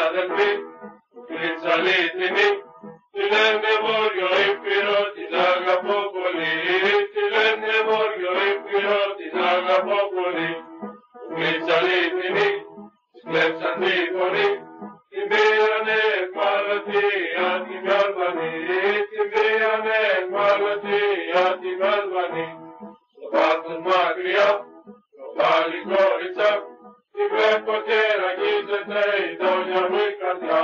αδελφοί, Κρυτσαλίτινοι, τη λένε Βόρειο Ήπειρο, την αγαπώ πολύ, τη λένε Βόρειο Ήπειρο, την αγαπώ πολύ. Κρυτσαλίτινοι, της κλέψαν τη φωνή, την πήρανε εκμαλωτία την Καλβανή, την πήρανε εκμαλωτία την Καλβανή. Στο πάθος μακριά, το πάλι κόριτσα, τη βλέπω και ραγίζεται η δόλια μου η καρδιά,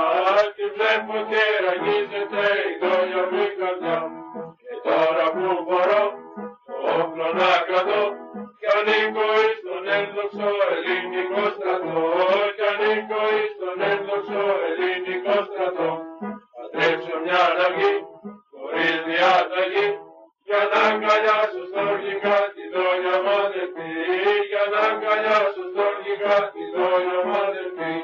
τη βλέπω και ραγίζεται η δόλια μου η καρδιά. Και τώρα που μπορώ το όπλο να κρατώ, κι ανήκω εις τον ένδοξο ελληνικό στρατό, κι ανήκω εις τον ένδοξο ελληνικό στρατό. Θα τρέξω μια αλλαγή χωρίς διάταγη, για να αγκαλιάσω στοργικά τη δόλια μου αδελφή, για να αγκαλιάσω στοργικά τη δόλια μου αδελφή.